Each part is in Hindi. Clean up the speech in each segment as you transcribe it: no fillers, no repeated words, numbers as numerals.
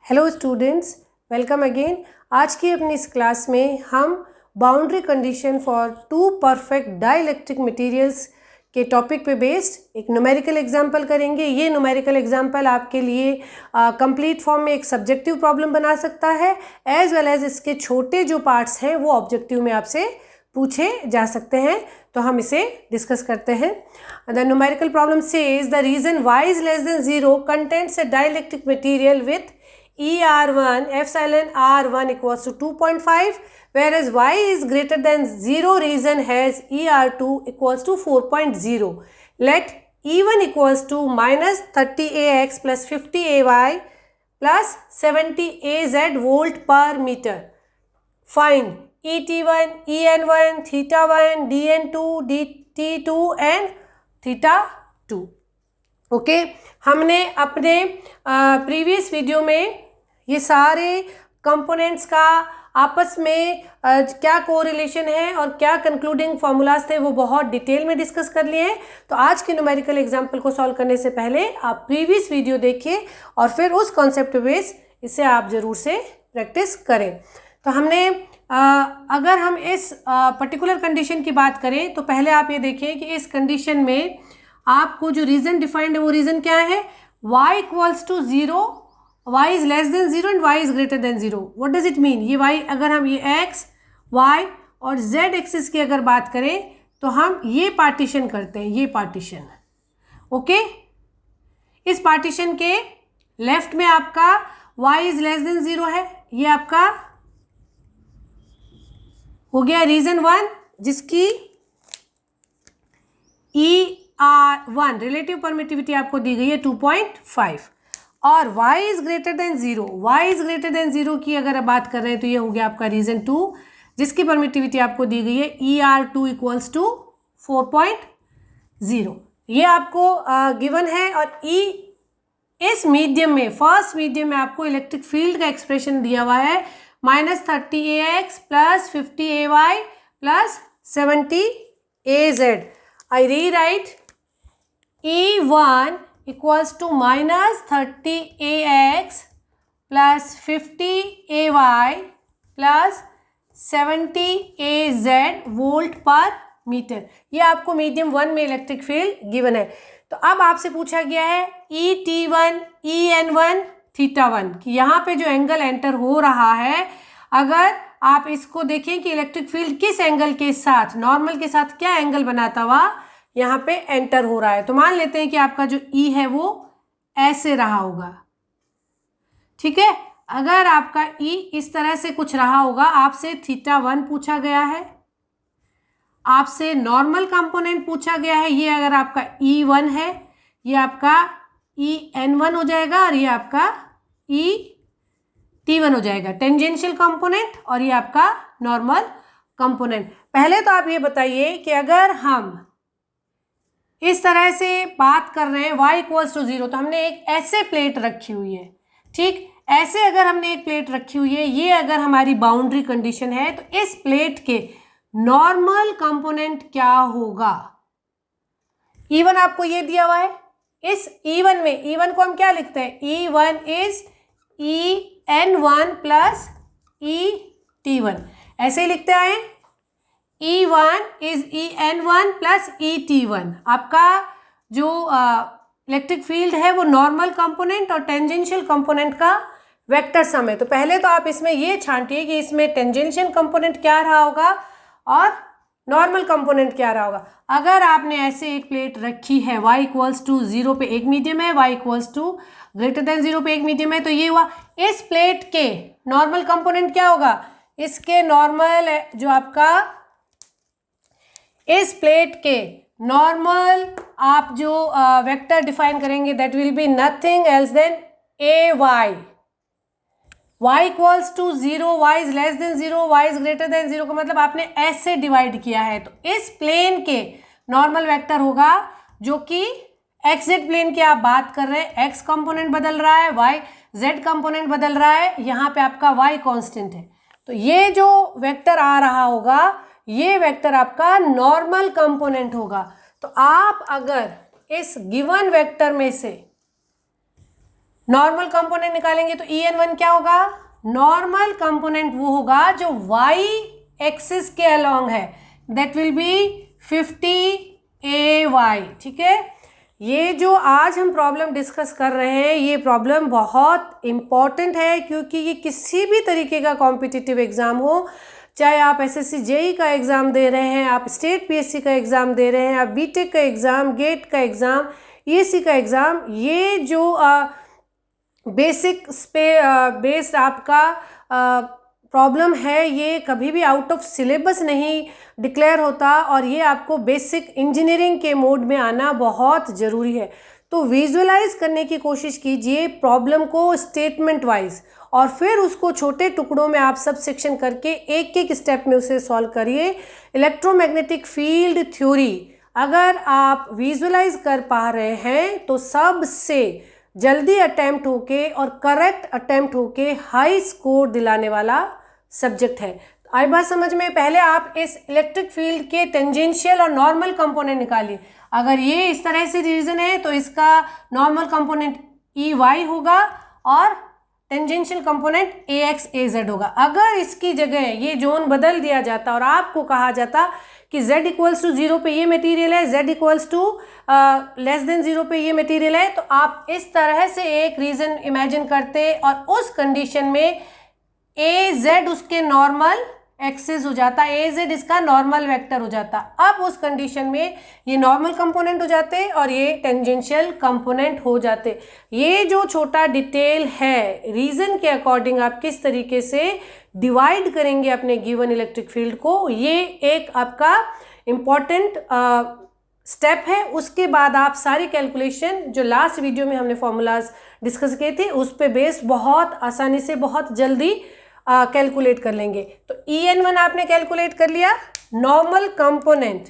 Hello students, welcome again. आज की अपनी इस क्लास में हम boundary condition for two perfect dielectric materials के टॉपिक पे बेस्ड एक न्यूमेरिकल एग्जाम्पल करेंगे। ये न्यूमेरिकल एग्जाम्पल आपके लिए कंप्लीट फॉर्म में एक सब्जेक्टिव प्रॉब्लम बना सकता है, एज वेल एज इसके छोटे जो पार्ट्स हैं वो ऑब्जेक्टिव में आपसे पूछे जा सकते हैं। तो हम इसे डिस्कस करते हैं। The numerical problem says the region y is less than 0 contents a dielectric material with ER1 epsilon R1 equals to 2.5, whereas y is greater than 0 region has ER2 equals to 4.0. Let E1 equals to minus 30AX plus 50AY plus 70AZ volt per meter. Find ET1, EN1, theta1, DN2, DT2 and theta2. Okay हमने अपने प्रीवियस वीडियो में ये सारे कंपोनेंट्स का आपस में क्या कोरिलेशन है और क्या कंक्लूडिंग फार्मूलाज थे वो बहुत डिटेल में डिस्कस कर लिए हैं। तो आज के न्यूमेरिकल एग्जाम्पल को सॉल्व करने से पहले आप प्रीवियस वीडियो देखिए और फिर उस कॉन्सेप्ट बेस इसे आप ज़रूर से प्रैक्टिस करें। तो हमने अगर हम इस पर्टिकुलर कंडीशन की बात करें तो पहले आप ये देखिए कि इस कंडीशन में आपको जो रीजन डिफाइंड है वो रीजन क्या है, y equals to 0, y is less than 0 and y is greater than 0। What does it mean? ये y, अगर हम ये x, y और z एक्सिस की अगर बात करें तो हम ये पार्टीशन करते हैं, ये पार्टीशन। ओके, इस पार्टीशन के लेफ्ट में आपका y इज लेस देन 0 है, ये आपका हो गया रीजन 1 जिसकी ER1 रिलेटिव परमिटिविटी आपको दी गई है 2.5 और y is greater than 0, y is greater than 0 की अगर बात कर रहे हैं तो ये हो गया आपका रीजन 2 जिसकी परमिटिविटी आपको दी गई है ER2 इक्वल्स टू 4.0। ये आपको गिवन है और इस मीडियम में, फर्स्ट मीडियम में आपको इलेक्ट्रिक फील्ड का एक्सप्रेशन दिया हुआ है -30AX plus 50AY plus 70AZ। I rewrite E1 equals to minus 30AX plus 50AY plus 70AZ volt पर मीटर। ये आपको मीडियम 1 में इलेक्ट्रिक फील्ड गिवन है। तो अब आपसे पूछा गया है ET1, EN1, थीटा1 कि यहाँ पे जो एंगल एंटर हो रहा है, अगर आप इसको देखें कि इलेक्ट्रिक फील्ड किस एंगल के साथ, नॉर्मल के साथ क्या एंगल बनाता हुआ यहाँ पे एंटर हो रहा है। तो मान लेते हैं कि आपका जो E है वो ऐसे रहा होगा, ठीक है। अगर आपका E इस तरह से कुछ रहा होगा, आपसे थीटा1 पूछा गया है, आपसे नॉर्मल कंपोनेंट पूछा गया है। ये अगर आपका E1 है, ये आपका EN1 हो जाएगा और ये आपका T1 हो जाएगा, टेंजेंशियल कंपोनेंट, और ये आपका नॉर्मल कंपोनेंट। पहले तो आप ये बताइए कि अगर हम इस तरह से बात कर रहे हैं y इक्वल्स टू 0, तो हमने एक ऐसे प्लेट रखी हुई है, ठीक, ऐसे अगर हमने एक प्लेट रखी हुई है, ये अगर हमारी बाउंड्री कंडीशन है, तो इस प्लेट के नॉर्मल कंपोनेंट क्या होगा। E1 आपको ये दिया हुआ है। इस E1 में, E1 को हम क्या लिखते हैं, E1 is EN1 plus ET1, ऐसे ही लिखते आए। E1 is EN1 plus ET1। आपका जो इलेक्ट्रिक फील्ड है वो नॉर्मल कंपोनेंट और टेंजेंशियल कंपोनेंट का वेक्टर सम है। तो पहले तो आप इसमें ये छांटिए कि इसमें टेंजेंशियल कंपोनेंट क्या रहा होगा और नॉर्मल कंपोनेंट क्या रहा होगा। अगर आपने ऐसे एक प्लेट रखी है, y इक्वल्स टू 0 पे एक मीडियम है, y equals to greater than 0 पे एक मीडियम है, तो ये हुआ। इस प्लेट के नॉर्मल कंपोनेंट क्या होगा, इसके नॉर्मल जो आपका इस प्लेट के नॉर्मल आप जो वेक्टर डिफाइन करेंगे that will be nothing else than AY। y equals to 0, y is less than 0, y is greater than 0 का मतलब आपने ऐसे डिवाइड किया है। तो इस प्लेन के नॉर्मल वेक्टर होगा जो कि XZ प्लेन की आप बात कर रहे हैं, x कंपोनेंट बदल रहा है, y z कंपोनेंट बदल रहा है, यहाँ पे आपका y कांस्टेंट है। तो ये जो वेक्टर आ रहा होगा, ये वेक्टर आपका नॉर्मल कंपोनेंट होगा। तो आप अगर इस गिवन वेक्टर में से नॉर्मल कंपोनेंट निकालेंगे तो En1 क्या होगा, नॉर्मल कंपोनेंट वो होगा जो y एक्सिस के अलोंग है, दैट विल बी 50ay। ठीक है, ये जो आज हम प्रॉब्लम डिस्कस कर रहे हैं ये प्रॉब्लम बहुत इम्पॉर्टेंट है, क्योंकि ये किसी भी तरीके का कॉम्पिटिटिव एग्ज़ाम हो, चाहे आप एसएससी जेई का एग्ज़ाम दे रहे हैं, आप स्टेट पीएससी का एग्ज़ाम दे रहे हैं, आप बीटेक का एग्ज़ाम, गेट का एग्ज़ाम, ईएससी का एग्ज़ाम, ये जो बेसिक्स पे बेस्ड आपका प्रॉब्लम है, ये कभी भी आउट ऑफ सिलेबस नहीं डिक्लेयर होता, और ये आपको बेसिक इंजीनियरिंग के मोड में आना बहुत ज़रूरी है। तो विजुअलाइज करने की कोशिश कीजिए प्रॉब्लम को स्टेटमेंट वाइज, और फिर उसको छोटे टुकड़ों में आप सब सेक्शन करके एक एक स्टेप में उसे सॉल्व करिए। इलेक्ट्रोमैग्नेटिक फील्ड थ्योरी अगर आप विजुअलाइज कर पा रहे हैं तो सबसे जल्दी अटेम्प्ट होके और करेक्ट अटेम्प्ट होके हाई स्कोर दिलाने वाला सब्जेक्ट है। आई बात समझ में? पहले आप इस इलेक्ट्रिक फील्ड के टेंजेंशियल और नॉर्मल कंपोनेंट निकालिए। अगर ये इस तरह से रीजन है तो इसका नॉर्मल कंपोनेंट EY होगा और टेंजेंशियल कंपोनेंट AX AZ होगा। अगर इसकी जगह ये जोन बदल दिया जाता और आपको कहा जाता कि z इक्वल्स टू 0 पे ये मटेरियल है, z equals to less than 0 पे ये मटेरियल है, तो आप इस तरह से एक रीजन इमेजिन करते और उस कंडीशन में AZ उसके नॉर्मल एक्सिस हो जाता, AZ इसका नॉर्मल वेक्टर हो जाता। अब उस कंडीशन में ये नॉर्मल कंपोनेंट हो जाते और ये टेंजेंशियल कंपोनेंट हो जाते। ये जो छोटा डिटेल है, रीजन के अकॉर्डिंग आप किस तरीके से डिवाइड करेंगे अपने गिवन इलेक्ट्रिक फील्ड को, ये एक आपका इम्पॉर्टेंट स्टेप है। उसके बाद आप सारी कैलकुलेशन जो लास्ट वीडियो में हमने फॉर्मूलाज डिस्कस किए थे उस पे बेस्ड बहुत आसानी से बहुत जल्दी कैलकुलेट कर लेंगे। तो En1 आपने कैलकुलेट कर लिया, नॉर्मल कंपोनेंट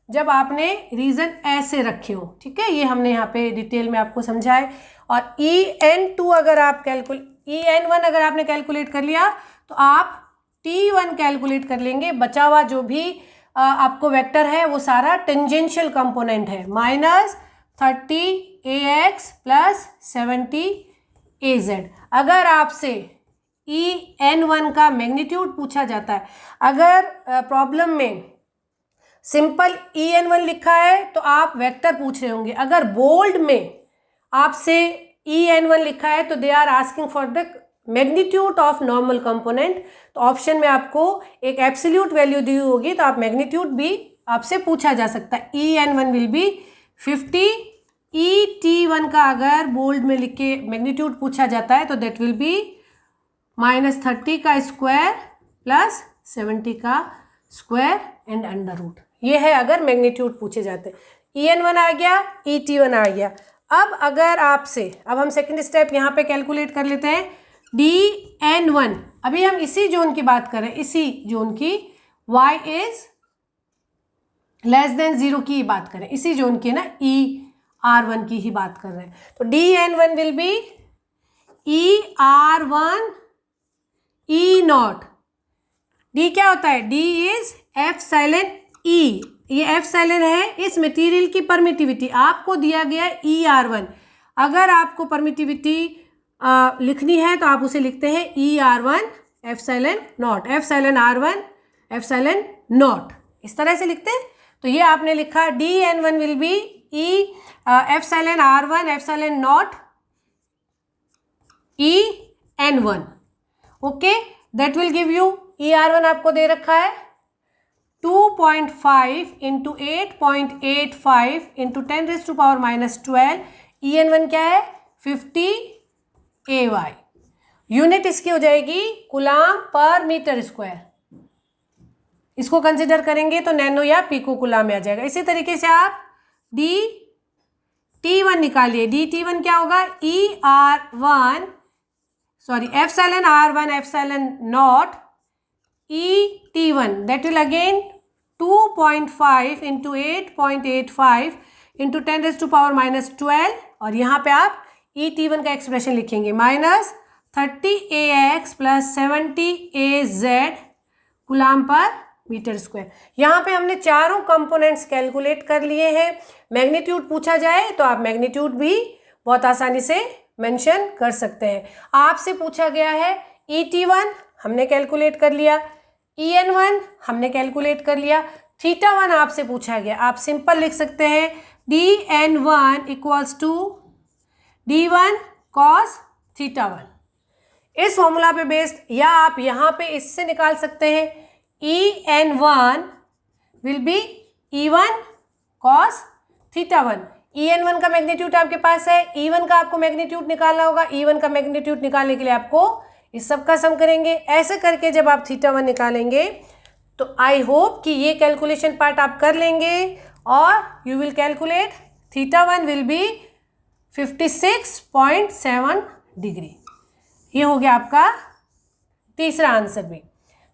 जब आपने रीजन ऐसे रखे हो, ठीक है, ये हमने यहाँ पे डिटेल में आपको समझाए। और En1 अगर आपने कैलकुलेट कर लिया तो आप T1 कैलकुलेट कर लेंगे। बचा हुआ जो भी आपको वेक्टर है वो सारा टेंजेंशियल कंपोनेंट है, -30AX प्लस 70AZ। अगर आपसे En1 का मैग्नीट्यूड पूछा जाता है, अगर प्रॉब्लम में सिंपल En1 लिखा है तो आप वेक्टर पूछ रहे होंगे, अगर बोल्ड में आपसे En1 लिखा है तो they are asking for the magnitude of normal component. तो ऑप्शन में आपको एक एब्सोल्यूट वैल्यू दी होगी तो आप मैग्नीट्यूड भी आपसे पूछा जा सकता है। En1 will be 50। T1 का अगर बोल्ड में लिख के मैग्नीट्यूड पूछा जाता है तो दैट विल बी -30 का स्क्वायर प्लस 70 का स्क्वायर एंड अंडर रूट। ये है अगर मैग्नीट्यूड पूछे जाते हैं। En1 आ गया, T1 आ गया। अब अगर आपसे, अब हम सेकंड स्टेप यहाँ पे कैलकुलेट कर लेते हैं। Dn1, अभी हम इसी जोन की बात कर रहे हैं, इसी जोन की y इज लेस देन 0 की बात करें, इसी जोन की ना ER1 की ही बात कर रहे हैं। तो Dn1 will be ER1 E0। D क्या होता है? D is epsilon E। ये एप्सिलॉन है इस मटेरियल की परमिटिविटी, आपको दिया गया ER1। अगर आपको परमिटिविटी लिखनी है तो आप उसे लिखते हैं ER1 epsilon not, epsilon R1 epsilon not, इस तरह से लिखते हैं। तो ये आपने लिखा Dn1 will be epsilon R1 epsilon not En1। Okay, that will give you, ER1 आपको दे रखा है 2.5 इंटू 8.85 इंटू 10⁻⁻12। En1 क्या है? 50AY। यूनिट इसकी हो जाएगी कूलाम पर मीटर स्क्वायर। इसको कंसिडर करेंगे तो नैनो या पिको कूलाम में आ जाएगा। इसी तरीके से आप T1 निकालिए। T1 क्या होगा? Epsilon R1 epsilon not T1, that will again 2.5 into 8.85 into 10⁻⁻12। और यहाँ पे आप T1 का एक्सप्रेशन लिखेंगे -30AX प्लस 70AZ कूलाम पर मीटर स्क्वायर। यहाँ पे हमने चारों कंपोनेंट्स कैलकुलेट कर लिए हैं। मैग्नीट्यूड पूछा जाए तो आप मैग्नीट्यूड भी बहुत आसानी से मेंशन कर सकते हैं। आपसे पूछा गया है ET1 हमने कैलकुलेट कर लिया, EN1 हमने कैलकुलेट कर लिया, θ1 आपसे पूछा गया। आप सिंपल लिख सकते हैं DN1 equals to D1 cos θ1। इस फॉर्मूला पे बेस्ड, या आप यहाँ पे इससे निकाल सकते हैं EN1 will be E1 cos θ1। EN1 का मैग्नीट्यूड आपके पास है, E1 का आपको मैग्नीट्यूड निकालना होगा। E1 का मैग्नीट्यूड निकालने के लिए आपको इस सब का सम करेंगे। ऐसे करके जब आप θ1 निकालेंगे तो आई होप कि ये कैलकुलेशन पार्ट आप कर लेंगे और you will calculate θ1 will be 56.7 degree. ये हो गया आपका तीसरा आंसर भी।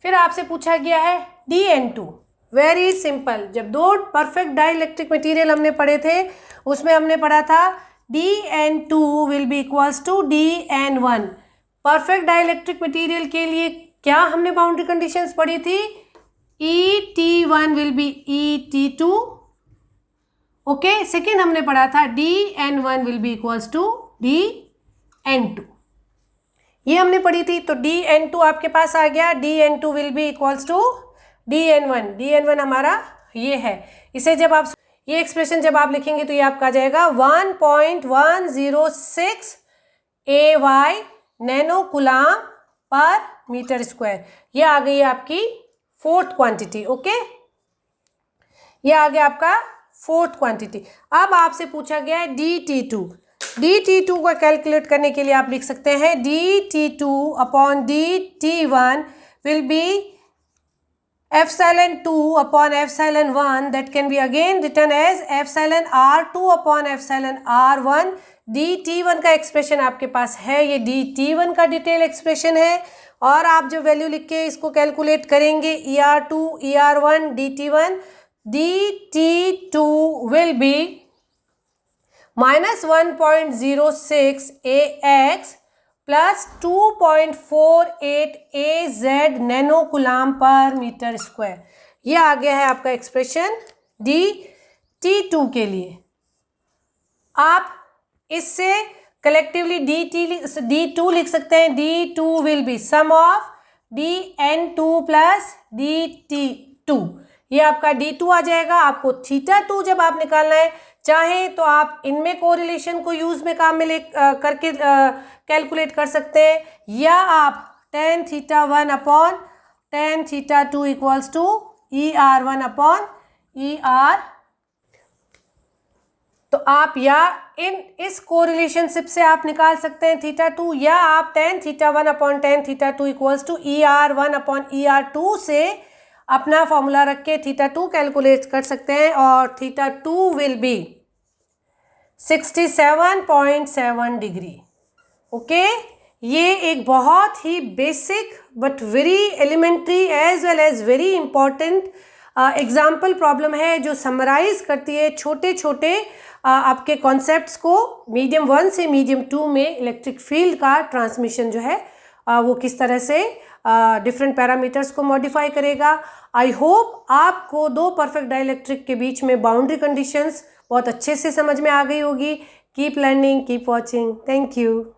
फिर आपसे पूछा गया है DN2। वेरी सिंपल, जब दो परफेक्ट डाइलेक्ट्रिक मटेरियल हमने पढ़े थे उसमें हमने पढ़ा था DN2 will be equals to DN1। Perfect dielectric material के लिए क्या हमने बाउंड्री कंडीशंस पढ़ी थी? ET1 will be ET2। Okay, second हमने पढ़ा था DN1 will be equals to DN2, ये हमने पढ़ी थी। तो DN2 आपके पास आ गया, DN2 will be equals to DN1। DN1 हमारा ये है। इसे जब आप ये एक्सप्रेशन जब आप लिखेंगे तो ये आपका आ जाएगा 1.106 AY नैनो कूलाम पर मीटर स्क्वायर। ये आ गई आपकी फोर्थ क्वांटिटी। ओके, ये आ गया आपका फोर्थ क्वांटिटी। अब आपसे पूछा गया है DT2। DT2 को कैलकुलेट करने के लिए आप लिख सकते हैं DT2 upon DT1 will be epsilon2 upon epsilon1 that can be again written as epsilon r2 upon epsilon r1। DT1 का एक्सप्रेशन आपके पास है, ये DT1 का डिटेल एक्सप्रेशन है। और आप जो वैल्यू लिख के इसको कैलकुलेट करेंगे ER2 ER1 DT1, DT2 will be minus 1.06 AX plus 2.48 AZ nano coulomb पर मीटर स्क्वायर। ये आ गया है आपका एक्सप्रेशन DT2 के लिए। आप इससे कलेक्टिवली D2 लिख सकते हैं। D2 will be sum of DN2 plus DT2। ये आपका D2 आ जाएगा। आपको θ2 जब आप निकालना है, चाहे तो आप इनमें कोरिलेशन को यूज में काम में ले करके कैलकुलेट कर सकते हैं, या आप tan θ1 upon tan θ2 equals to ER1 upon ER। तो आप या इस कोरिलेशनशिप से आप निकाल सकते हैं θ2, या आप tan θ1 upon tan θ2 equals to ER1 upon ER2 से अपना फॉर्मूला रख के θ2 कैलकुलेट कर सकते हैं। और θ2 विल बी 67.7 डिग्री। ओके, ये एक बहुत ही basic but very elementary as well as very important example problem है, जो समराइज करती है छोटे छोटे आपके कॉन्सेप्ट्स को मीडियम 1 से मीडियम 2 में इलेक्ट्रिक फील्ड का ट्रांसमिशन जो है वो किस तरह से डिफरेंट पैरामीटर्स को मॉडिफाई करेगा। आई होप आपको दो परफेक्ट डाइलेक्ट्रिक के बीच में बाउंड्री कंडीशंस बहुत अच्छे से समझ में आ गई होगी। Keep learning, keep watching. Thank you.